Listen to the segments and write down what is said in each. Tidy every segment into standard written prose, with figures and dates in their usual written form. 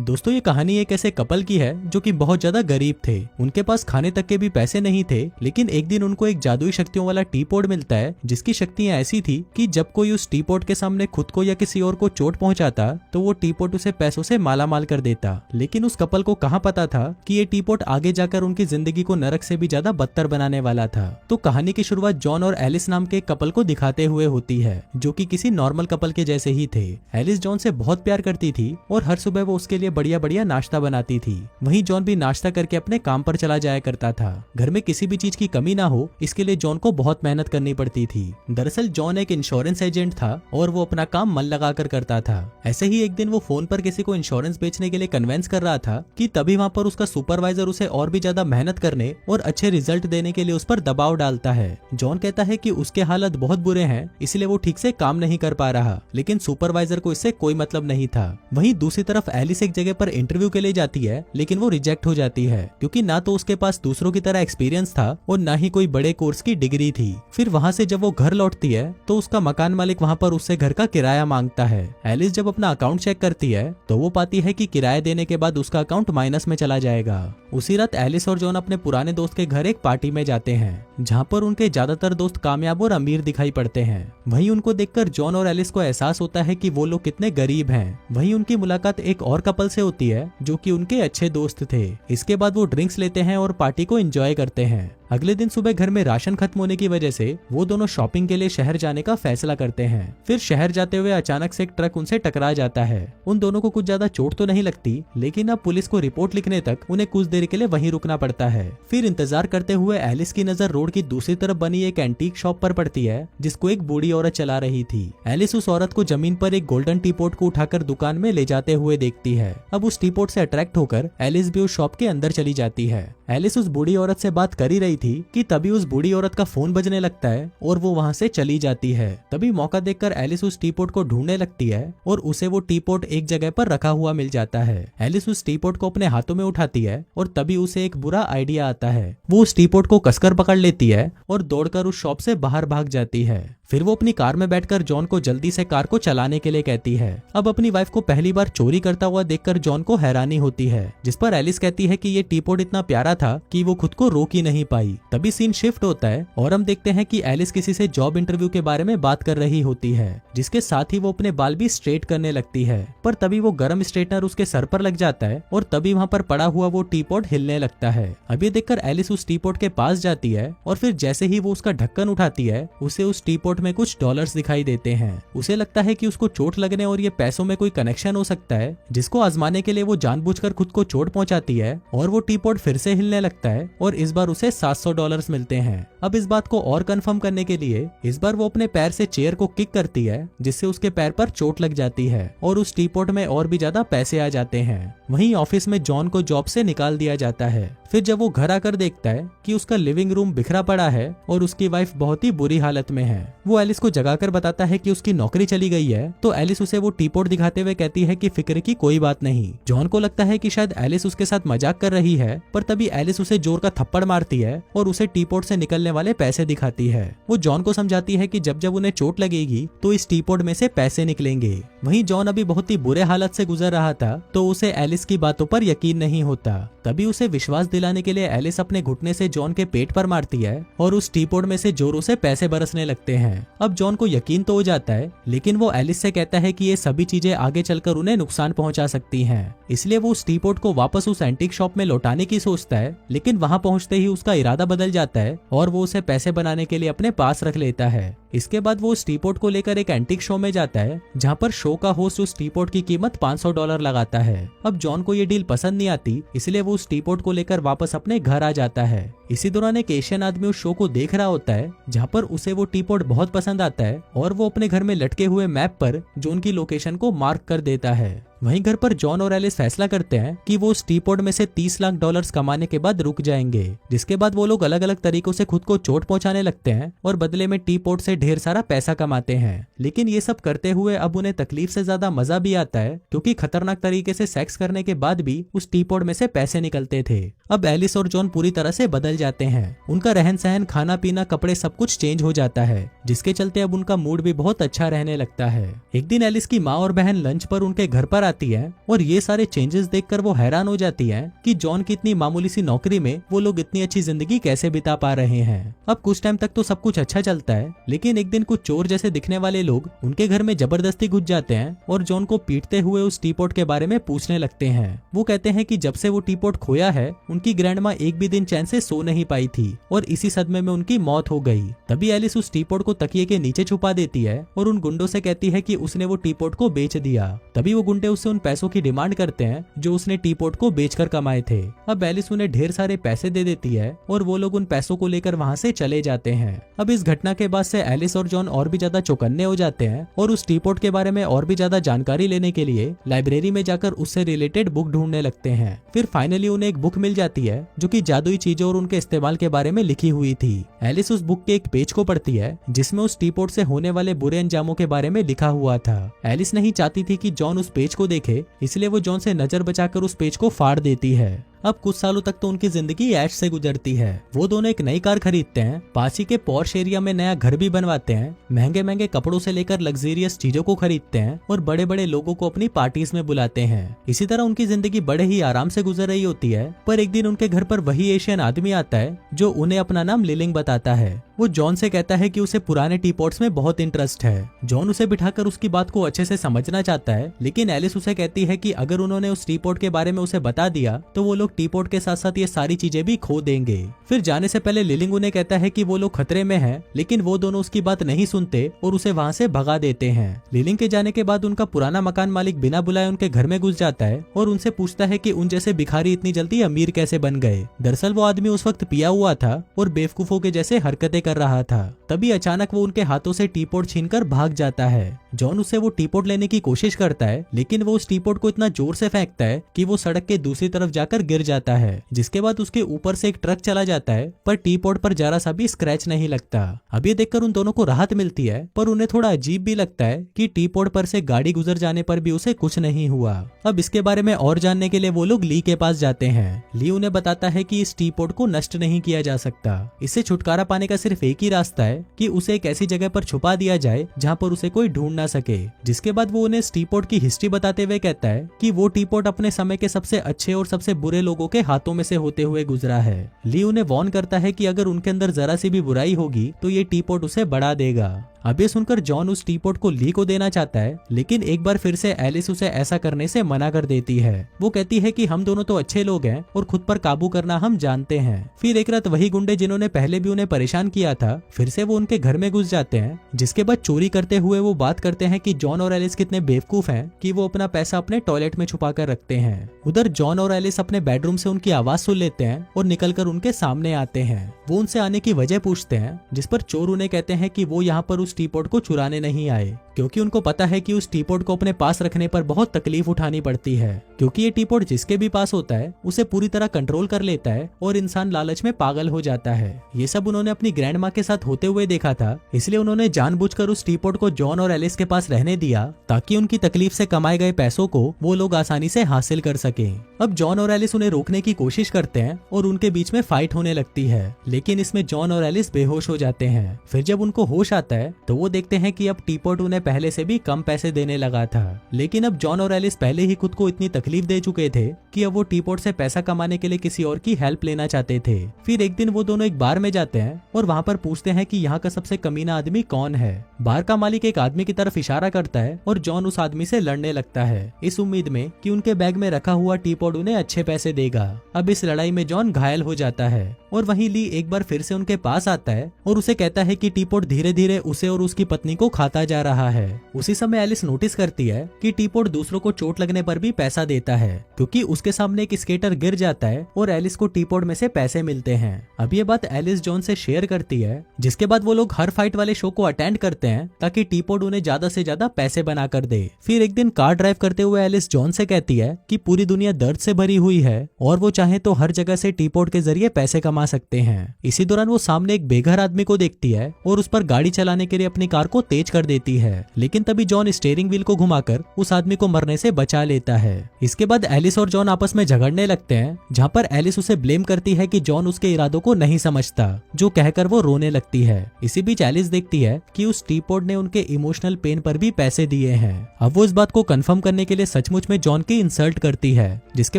दोस्तों ये कहानी एक ऐसे कपल की है जो कि बहुत ज्यादा गरीब थे। उनके पास खाने तक के भी पैसे नहीं थे, लेकिन एक दिन उनको एक जादुई शक्तियों वाला टी पॉट मिलता है जिसकी शक्तियां ऐसी थी कि जब कोई उस टी पॉट के सामने खुद को या किसी और को चोट पहुंचाता तो वो टी पॉट उसे पैसों से मालामाल कर देता। लेकिन उस कपल को कहाँ पता था कि ये टी पॉट आगे जाकर उनकी जिंदगी को नरक से भी ज्यादा बदतर बनाने वाला था। तो कहानी की शुरुआत जॉन और एलिस नाम के एक कपल को दिखाते हुए होती है जो कि किसी नॉर्मल कपल के जैसे ही थे। एलिस जॉन से बहुत प्यार करती थी और हर सुबह वो उसके लिए बढ़िया बढ़िया नाश्ता बनाती थी। वहीं जॉन भी नाश्ता करके अपने काम पर चला जाया करता था। घर में किसी भी चीज की कमी ना हो इसके लिए जॉन को बहुत मेहनत करनी पड़ती थी। दरअसल जॉन एक इंश्योरेंस एजेंट था और वो अपना काम मन लगाकर करता था। ऐसे ही एक दिन वो फोन पर किसी को इंश्योरेंस बेचने के लिए कन्वेंस कर रहा था कि तभी वहाँ पर उसका सुपरवाइजर उसे और भी ज्यादा मेहनत करने और अच्छे रिजल्ट देने के लिए उस पर दबाव डालता है। जॉन कहता है कि उसके हालत बहुत बुरे हैं इसलिए वो ठीक से काम नहीं कर पा रहा, लेकिन सुपरवाइजर को इससे कोई मतलब नहीं था। वहीं दूसरी तरफ एलिस एक जगह पर इंटरव्यू के लिए जाती है, लेकिन वो रिजेक्ट हो जाती है क्योंकि ना तो उसके पास दूसरों की तरह एक्सपीरियंस था और ना ही कोई बड़े कोर्स की डिग्री थी। फिर वहाँ से जब वो घर लौटती है तो उसका मकान मालिक वहाँ पर उससे घर का किराया मांगता है। एलिस जब अपना अकाउंट चेक करती है तो वो पाती है कि किराया देने के बाद उसका अकाउंट माइनस में चला जाएगा। उसी रात एलिस और जॉन अपने पुराने दोस्त के घर एक पार्टी में जाते हैं जहाँ पर उनके ज्यादातर दोस्त कामयाब और अमीर दिखाई पड़ते हैं। वहीं उनको देखकर जॉन और एलिस को एहसास होता है कि वो लोग कितने गरीब हैं। वहीं उनकी मुलाकात एक और कपल से होती है जो कि उनके अच्छे दोस्त थे। इसके बाद वो ड्रिंक्स लेते हैं और पार्टी को एंजॉय करते हैं। अगले दिन सुबह घर में राशन खत्म होने की वजह से वो दोनों शॉपिंग के लिए शहर जाने का फैसला करते हैं। फिर शहर जाते हुए अचानक से एक ट्रक उनसे टकरा जाता है। उन दोनों को कुछ ज्यादा चोट तो नहीं लगती, लेकिन अब पुलिस को रिपोर्ट लिखने तक उन्हें कुछ देर के लिए वहीं रुकना पड़ता है। फिर इंतजार करते हुए एलिस की नजर रोड की दूसरी तरफ बनी एक एंटीक शॉप पर पड़ती है जिसको एक बूढ़ी औरत चला रही थी। एलिस उस औरत को जमीन पर एक गोल्डन टी पॉट को उठाकर दुकान में ले जाते हुए देखती है। अब उस टी पॉट से अट्रैक्ट होकर एलिस भी उस शॉप के अंदर चली जाती है। एलिस उस बूढ़ी औरत से बात कर ही रही थी कि तभी उस बूढ़ी औरत का फोन बजने लगता है और वो वहाँ से चली जाती है। तभी मौका देखकर एलिस उस टी पॉट को ढूंढने लगती है और उसे वो टी पॉट एक जगह पर रखा हुआ मिल जाता है। एलिस उस टी पॉट को अपने हाथों में उठाती है और तभी उसे एक बुरा आइडिया आता है। वो उस टी पॉट को कसकर पकड़ लेती है और दौड़कर उस शॉप से बाहर भाग जाती है। फिर वो अपनी कार में बैठकर जॉन को जल्दी से कार को चलाने के लिए कहती है। अब अपनी वाइफ को पहली बार चोरी करता हुआ देखकर जॉन को हैरानी होती है, जिस पर एलिस कहती है कि ये टी पॉट इतना प्यारा था कि वो खुद को रोक ही नहीं पाई। तभी सीन शिफ्ट होता है और हम देखते हैं कि एलिस किसी से जॉब इंटरव्यू के बारे में बात कर रही होती है, जिसके साथ ही वो अपने बाल भी स्ट्रेट करने लगती है। पर तभी वो गर्म स्ट्रेटनर उसके सर पर लग जाता है और तभी वहाँ पर पड़ा हुआ वो टी पॉट हिलने लगता है। अब ये देखकर एलिस उस टी पॉट के पास जाती है और फिर जैसे ही वो उसका ढक्कन उठाती है उसे उस टी पॉट में कुछ डॉलर्स दिखाई देते हैं। उसे लगता है कि उसको चोट लगने और ये पैसों में कोई कनेक्शन हो सकता है, जिसको आजमाने के लिए वो जानबूझकर खुद को चोट पहुंचाती है और वो टी पॉट फिर से हिलने लगता है और इस बार उसे $700 मिलते हैं। अब इस बात को और कंफर्म करने के लिए इस बार वो अपने पैर से चेयर को किक करती है, जिससे उसके पैर पर चोट लग जाती है और उस टी पॉट में और भी ज्यादा पैसे आ जाते हैं। वहीं ऑफिस में जॉन को जॉब से निकाल दिया जाता है। फिर जब वो घर आकर देखता है कि उसका लिविंग रूम बिखरा पड़ा है और उसकी वाइफ बहुत ही बुरी हालत में है, वो एलिस को जगाकर बताता है कि उसकी नौकरी चली गई है। तो एलिस उसे वो टी पॉट दिखाते हुए कहती है कि फिक्र की कोई बात नहीं। जॉन को लगता है कि शायद एलिस उसके साथ मजाक कर रही है, पर तभी एलिस उसे जोर का थप्पड़ मारती है और उसे टी पॉट से निकलने वाले पैसे दिखाती है। वो जॉन को समझाती है कि जब जब उन्हें चोट लगेगी तो इस टी पॉट में से पैसे निकलेंगे। वहीं जॉन अभी बहुत ही बुरे हालत से गुजर रहा था तो उसे एलिस की बातों पर यकीन नहीं होता। तभी उसे विश्वास दिलाने के लिए एलिस अपने घुटने से जॉन के पेट पर मारती है और उस टी पॉट में से जोरों से पैसे बरसने लगते हैं। अब जॉन को यकीन तो हो जाता है, लेकिन वो एलिस से कहता है कि ये सभी चीजें आगे चलकर उन्हें नुकसान पहुंचा सकती हैं। इसलिए वो उस टी पॉट को वापस उस एंटीक शॉप में लौटाने की सोचता है, लेकिन वहां पहुंचते ही उसका इरादा बदल जाता है और वो उसे पैसे बनाने के लिए अपने पास रख लेता है। इसके बाद वो उस टी पॉट को लेकर एक एंटीक शो में जाता है, जहाँ पर शो का होस्ट उस टी पॉट की कीमत $500 लगाता है। अब जॉन को ये डील पसंद नहीं आती, इसलिए वो उस टी पॉट को लेकर वापस अपने घर आ जाता है। इसी दौरान एक एशियन आदमी उस शो को देख रहा होता है, जहाँ पर उसे वो टी पॉट बहुत पसंद आता है और वो अपने घर में लटके हुए मैप पर जॉन की लोकेशन को मार्क कर देता है। वहीं घर पर जॉन और एलिस फैसला करते हैं कि वो उस टी पॉट में से $30 लाख कमाने के बाद रुक जाएंगे, जिसके बाद वो लोग अलग अलग तरीकों से खुद को चोट पहुंचाने लगते हैं और बदले में टी पॉट से ढेर सारा पैसा कमाते हैं। लेकिन ये सब करते हुए अब उन्हें तकलीफ से ज्यादा मजा भी आता है, क्योंकि खतरनाक तरीके से सेक्स करने के बाद भी उस टी पॉट में से पैसे निकलते थे। अब एलिस और जॉन पूरी तरह से बदल जाते हैं। उनका रहन सहन, खाना पीना, कपड़े सब कुछ चेंज हो जाता है, जिसके चलते अब उनका मूड भी बहुत अच्छा रहने लगता है। एक दिन एलिस की माँ और बहन लंच पर उनके घर पर आती है और ये सारे चेंजेस देखकर वो हैरान हो जाती है कि जॉन की इतनी मामूली सी नौकरी में वो लोग इतनी अच्छी जिंदगी कैसे बिता पा रहे हैं। अब कुछ टाइम तक तो सब कुछ अच्छा चलता है, लेकिन एक दिन कुछ चोर जैसे दिखने वाले लोग उनके घर में जबरदस्ती घुस जाते हैं और जॉन को पीटते हुए उस टीपॉट के बारे में पूछने लगते हैं। वो कहते हैं कि जब से वो टीपॉट खोया है उनकी ग्रैंडमा एक भी दिन चैन से सो नहीं पाई थी और इसी सदमे में उनकी मौत हो गई। तभी एलिस उस टीपॉट को तकिए के नीचे छुपा देती है और उन गुंडों से कहती है कि उसने वो टीपॉट को बेच दिया। तभी वो गुंडे उससे उन पैसों की डिमांड करते हैं जो उसने टीपॉट को बेचकर कमाए थे। अब एलिस उन्हें ढेर सारे पैसे दे देती है और वो लोग उन पैसों को लेकर वहाँ से चले जाते हैं। अब इस घटना के बाद से एलिस और जॉन और भी ज्यादा चौकन्ने हो जाते हैं और उस टीपॉट के बारे में और भी ज्यादा जानकारी लेने के लिए लाइब्रेरी में जाकर उससे रिलेटेड बुक ढूंढने लगते हैं। फिर फाइनली उन्हें एक बुक मिल जाती है जो कि जादुई चीजों और उनके इस्तेमाल के बारे में लिखी हुई थी। एलिस उस बुक के एक पेज को पढ़ती है जिसमें उस टीपॉट से होने वाले बुरे अंजामों के बारे में लिखा हुआ था। एलिस नहीं चाहती थी कि जॉन उस पेज को देखे, इसलिए वो जॉन से नजर बचाकर उस पेज को फाड़ देती है। अब कुछ सालों तक तो उनकी जिंदगी ऐश से गुजरती है। वो दोनों एक नई कार खरीदते हैं, पास ही के पॉर्श एरिया में नया घर भी बनवाते हैं, महंगे महंगे कपड़ों से लेकर लग्जरियस चीजों को खरीदते हैं और बड़े बड़े लोगों को अपनी पार्टीज में बुलाते हैं। इसी तरह उनकी जिंदगी बड़े ही आराम से गुजर रही होती है। पर एक दिन उनके घर पर वही एशियन आदमी आता है जो उन्हें अपना नाम लिलिंग बताता है। वो जॉन से कहता है कि उसे पुराने टीपॉट्स में बहुत इंटरेस्ट है। जॉन उसे बिठाकर उसकी बात को अच्छे से समझना चाहता है, लेकिन एलिस उसे कहती है कि अगर उन्होंने उस टीपॉट के बारे में उसे बता दिया तो वो लोग टीपॉट के साथ साथ ये सारी चीजें भी खो देंगे। फिर जाने से पहले लिलिंग उन्हें कहता है कि वो लोग खतरे में हैं, लेकिन वो दोनों उसकी बात नहीं सुनते और उसे वहाँ से भगा देते हैं। लिलिंग के जाने के बाद उनका पुराना मकान मालिक बिना बुलाए उनके घर में घुस जाता है और उनसे पूछता है कि उन जैसे भिखारी इतनी जल्दी अमीर कैसे बन गए। दरअसल वो आदमी उस वक्त पिया हुआ था और बेवकूफों के जैसे हरकतें कर रहा था। तभी अचानक वो उनके हाथों से टीपॉट छीनकर भाग जाता है। जॉन उससे वो टीपॉट लेने की कोशिश करता है, लेकिन वो उस टीपॉट को इतना जोर से फेंकता है कि वो सड़क के दूसरी तरफ जाकर गिर जाता है, जिसके बाद उसके ऊपर से एक ट्रक चला जाता है, पर टीपॉट पर जरा सा भी स्क्रैच नहीं लगता। अब ये देखकर उन दोनों को राहत मिलती है, पर उन्हें थोड़ा अजीब भी लगता है कि टीपॉट पर से गाड़ी गुजर जाने पर भी उसे कुछ नहीं हुआ। अब इसके बारे में और जानने के लिए वो लोग ली के पास जाते हैं। ली उन्हें बताता है कि इस टीपॉट को नष्ट नहीं किया जा सकता। इससे छुटकारा पाने का सिर्फ एक ही रास्ता है कि उसे एक ऐसी जगह पर छुपा दिया जाए जहाँ पर उसे कोई ढूंढ ना सके। जिसके बाद वो उन्हें इस टीपॉट की हिस्ट्री बताते हुए कहता है कि वो टीपॉट अपने समय के सबसे अच्छे और सबसे बुरे लोगों के हाथों में से होते हुए गुजरा है। ली उन्हें वॉर्न करता है कि अगर उनके अंदर जरा सी भी बुराई होगी तो ये टीपॉट उसे बढ़ा देगा। अब ये सुनकर जॉन उस टीपॉट को ली को देना चाहता है, लेकिन एक बार फिर से एलिस उसे ऐसा करने से मना कर देती है। वो कहती है कि हम दोनों तो अच्छे लोग हैं और खुद पर काबू करना हम जानते हैं। फिर एक रात वही गुंडे जिन्होंने पहले भी उन्हें परेशान किया था, फिर से वो उनके घर में घुस जाते हैं, जिसके बाद चोरी करते हुए वो बात करते हैं कि जॉन और एलिस कितने बेवकूफ हैं कि वो अपना पैसा अपने टॉयलेट में छुपा कर रखते हैं। उधर जॉन और एलिस अपने बेडरूम से उनकी आवाज सुन लेते हैं और निकलकर उनके सामने आते हैं। वो उनसे आने की वजह पूछते हैं, जिस पर चोर उन्हें कहते हैं कि वो यहाँ पर उस टीपॉट को चुराने नहीं आए, क्योंकि उनको पता है कि उस टीपॉट को अपने पास रखने पर बहुत तकलीफ उठानी पड़ती है, क्योंकि ये टीपॉट जिसके भी पास होता है उसे पूरी तरह कंट्रोल कर लेता है और इंसान लालच में पागल हो जाता है। ये सब उन्होंने अपनी ग्रैंड माँ के साथ होते हुए देखा था, इसलिए उन्होंने जानबूझकर उस टीपॉट को जॉन और एलिस के पास रहने दिया ताकि उनकी तकलीफ से कमाए गए पैसों को वो लोग आसानी से हासिल कर सके। अब जॉन और एलिस उन्हें रोकने की कोशिश करते हैं और उनके बीच में फाइट होने लगती है, लेकिन इसमें जॉन और एलिस बेहोश हो जाते हैं। फिर जब उनको होश आता है तो वो देखते हैं कि अब टीपॉट उन्हें पहले से भी कम पैसे देने लगा था, लेकिन अब जॉन और एलिस पहले ही खुद को इतनी तकलीफ दे चुके थे कि अब वो टीपॉट से पैसा कमाने के लिए किसी और की हेल्प लेना चाहते थे। फिर एक दिन वो दोनों एक बार में जाते हैं और वहाँ पर पूछते हैं कि यहाँ का सबसे कमीना आदमी कौन है। बार का मालिक एक आदमी की तरफ इशारा करता है और जॉन उस आदमी से लड़ने लगता है, इस उम्मीद में कि उनके बैग में रखा हुआ टीपॉट उन्हें अच्छे पैसे देगा। अब इस लड़ाई में जॉन घायल हो जाता है और वहीं ली एक बार फिर से उनके पास आता है और उसे कहता है कि टीपॉट धीरे धीरे उसे और उसकी पत्नी को खाता जा रहा है। उसी समय एलिस नोटिस करती है कि टीपॉट दूसरों को चोट लगने पर भी पैसा देता है, क्योंकि उसके सामने एक स्केटर गिर जाता है और एलिस को टीपॉट में से पैसे मिलते हैं। अब ये बात एलिस जॉन से शेयर करती है, जिसके बाद वो लोग हर फाइट वाले शो को अटेंड करते हैं ताकि टीपॉट उन्हें ज्यादा से ज्यादा पैसे बना कर दे। फिर एक दिन कार ड्राइव करते हुए एलिस जॉन से कहती है कि पूरी दुनिया दर्द से भरी हुई है और वो चाहे तो हर जगह से टीपॉट के जरिए पैसे कमा सकते हैं। इसी दौरान वो सामने एक बेघर आदमी को देखती है और उस पर गाड़ी चलाने के लिए अपनी कार को तेज कर देती है, लेकिन तभी जॉन स्टीयरिंग व्हील को घुमाकर उस आदमी को मरने से बचा लेता है। इसके बाद एलिस और जॉन आपस में झगड़ने लगते हैं, जहाँ पर एलिस उसे ब्लेम करती है कि जॉन उसके इरादों को नहीं समझता, जो कहकर वो रोने लगती है। इसी बीच एलिस देखती है कि उस टीपॉड ने उनके इमोशनल पेन पर भी पैसे दिए हैं। अब वो इस बात को कंफर्म करने के लिए सचमुच में जॉन की इंसल्ट करती है, जिसके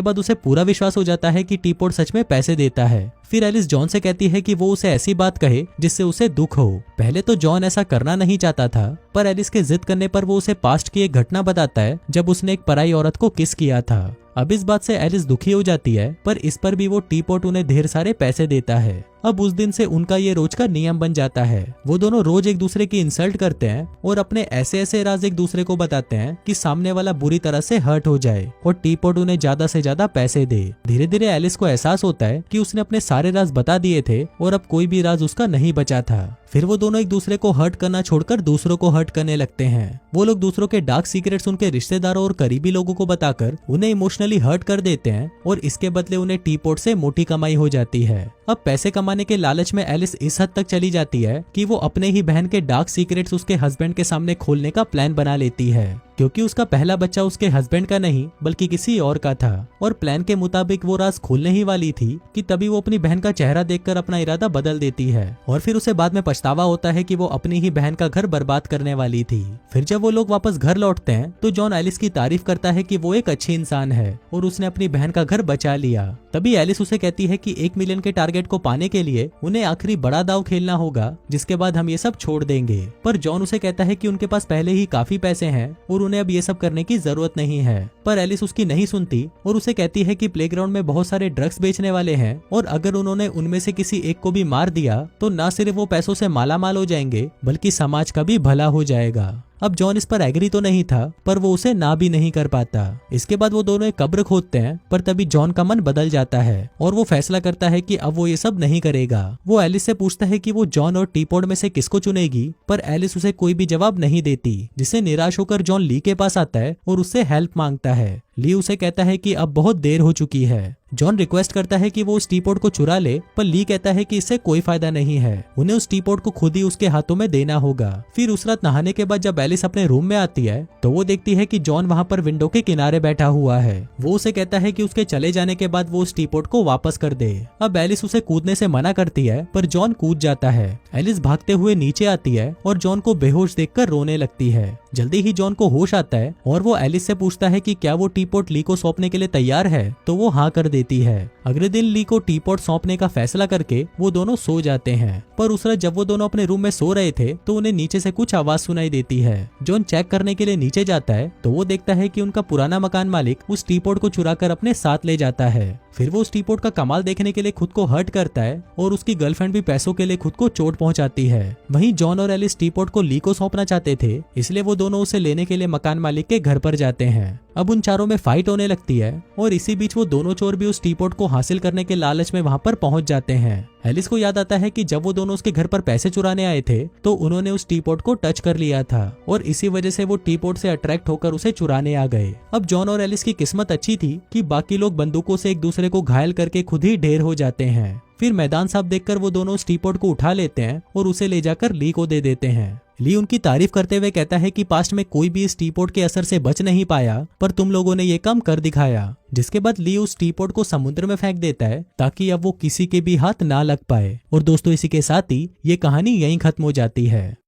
बाद उसे पूरा विश्वास हो जाता है कि टीपॉड सच में पैसे देता है। फिर एलिस जॉन से कहती है कि वो उसे ऐसी बात कहे जिससे उसे दुख हो। पहले तो जॉन ऐसा करना नहीं चाहता था, पर एलिस के जिद करने पर वो उसे पास्ट की एक घटना बताता है जब उसने एक पराई औरत को किस किया था। अब इस बात से एलिस दुखी हो जाती है, पर इस पर भी वो टीपॉट उन्हें ढेर सारे पैसे देता है। अब उस दिन से उनका ये रोज का नियम बन जाता है। वो दोनों रोज एक दूसरे की इंसल्ट करते हैं और अपने ऐसे ऐसे राज एक दूसरे को बताते हैं कि सामने वाला बुरी तरह से हर्ट हो जाए और टीपॉट उन्हें ज्यादा से ज्यादा पैसे दे। धीरे धीरे एलिस को एहसास होता है कि उसने अपने सारे राज बता दिए थे और अब कोई भी राज उसका नहीं बचा था। फिर वो दोनों एक दूसरे को हर्ट करना छोड़कर दूसरों को हर्ट करने लगते हैं। वो लोग दूसरों के डार्क सीक्रेट्स उनके रिश्तेदारों और करीबी लोगों को बताकर उन्हें इमोशनली हर्ट कर देते हैं और इसके बदले उन्हें टीपॉट से मोटी कमाई हो जाती है। अब पैसे कमाने के लालच में एलिस इस हद तक चली जाती है कि वो अपने ही बहन के डार्क सीक्रेट्स उसके हस्बैंड के सामने खोलने का प्लान बना लेती है, क्योंकि उसका पहला बच्चा उसके हस्बैंड का नहीं बल्कि किसी और का था और प्लान के मुताबिक वो राज खोलने ही वाली थी कि तभी वो अपनी बहन का चेहरा देखकर अपना इरादा बदल देती है और फिर उसे बाद में पछतावा होता है कि वो अपनी ही बहन का घर बर्बाद करने वाली थी। फिर जब वो लोग वापस घर लौटते हैं तो जॉन एलिस की तारीफ करता है कि वो एक अच्छी इंसान है और उसने अपनी बहन का घर बचा लिया। तभी एलिस उसे कहती है कि 1 मिलियन के टारगेट को पाने के लिए उन्हें आखिरी बड़ा दाव खेलना होगा, जिसके बाद हम ये सब छोड़ देंगे। पर जॉन उसे कहता है कि उनके पास पहले ही काफी पैसे हैं और उन्हें अब ये सब करने की जरूरत नहीं है। पर एलिस उसकी नहीं सुनती और उसे कहती है कि प्लेग्राउंड में बहुत सारे ड्रग्स बेचने वाले हैं और अगर उन्होंने उनमें से किसी एक को भी मार दिया तो न सिर्फ वो पैसों से मालामाल हो जाएंगे बल्कि समाज का भी भला हो जाएगा। अब जॉन इस पर एग्री तो नहीं था, पर वो उसे ना भी नहीं कर पाता। इसके बाद वो दोनों एक कब्र खोदते हैं, पर तभी जॉन का मन बदल जाता है और वो फैसला करता है कि अब वो ये सब नहीं करेगा। वो एलिस से पूछता है कि वो जॉन और टीपॉड में से किसको चुनेगी, पर एलिस उसे कोई भी जवाब नहीं देती, जिससे निराश होकर जॉन ली के पास आता है और उससे हेल्प मांगता है। ली उसे कहता है कि अब बहुत देर हो चुकी है। जॉन रिक्वेस्ट करता है कि वो उस टीपॉड को चुरा ले, पर ली कहता है कि इससे कोई फायदा नहीं है, उन्हें उस टीपॉड को खुद ही उसके हाथों में देना होगा। फिर उस रात नहाने के बाद जब एलिस अपने रूम में आती है तो वो देखती है कि जॉन वहाँ पर विंडो के किनारे बैठा हुआ है। वो उसे कहता है कि उसके चले जाने के बाद वो उस टीपॉड को वापस कर दे। अब एलिस उसे कूदने से मना करती है, पर जॉन कूद जाता है। एलिस भागते हुए नीचे आती है और जॉन को बेहोश देखकर रोने लगती है। जल्दी ही जॉन को होश आता है और वो एलिस से पूछता है कि क्या वो टीपॉड ली को सौंपने के लिए तैयार है, तो वो हाँ कर देती है। अगले दिन ली को टीपॉड सौंपने का फैसला करके वो दोनों सो जाते हैं। पर उस रात जब वो दोनों अपने रूम में सो रहे थे तो उन्हें नीचे से कुछ आवाज सुनाई देती है। जॉन चेक करने के लिए नीचे जाता है तो वो देखता है कि उनका पुराना मकान मालिक उस टीपॉड को चुराकर अपने साथ ले जाता है। फिर वो उस टीपॉड का कमाल देखने के लिए खुद को हर्ट करता है और उसकी गर्लफ्रेंड भी पैसों के लिए खुद को चोट पहुंचाती है। वहीं जॉन और एलिस टीपॉड को ली को सौंपना चाहते थे, इसलिए वो दोनों उसे लेने के लिए मकान मालिक के घर पर जाते हैं। अब उन चारों में फाइट होने लगती है और इसी बीच वो दोनों चोर भी उस टीपॉड को हासिल करने के लालच में वहां पर पहुंच जाते हैं। एलिस को याद आता है कि जब वो दोनों उसके घर पर पैसे चुराने आए थे तो उन्होंने उस टीपॉड को टच कर लिया था और इसी वजह से वो टीपॉड से अट्रैक्ट होकर उसे चुराने आ गए। अब जॉन और एलिस की किस्मत अच्छी थी कि बाकी लोग बंदूकों से एक दूसरे को घायल करके खुद ही ढेर हो जाते हैं। फिर मैदान साफ देखकर वो दोनों उस टीपॉड को उठा लेते हैं और उसे ले जाकर ली को दे देते हैं। ली उनकी तारीफ करते हुए कहता है कि पास्ट में कोई भी इस टीपॉड के असर से बच नहीं पाया, पर तुम लोगों ने ये काम कर दिखाया। जिसके बाद ली उस टीपॉड को समुद्र में फेंक देता है ताकि अब वो किसी के भी हाथ ना लग पाए। और दोस्तों, इसी के साथ ही ये कहानी यहीं खत्म हो जाती है।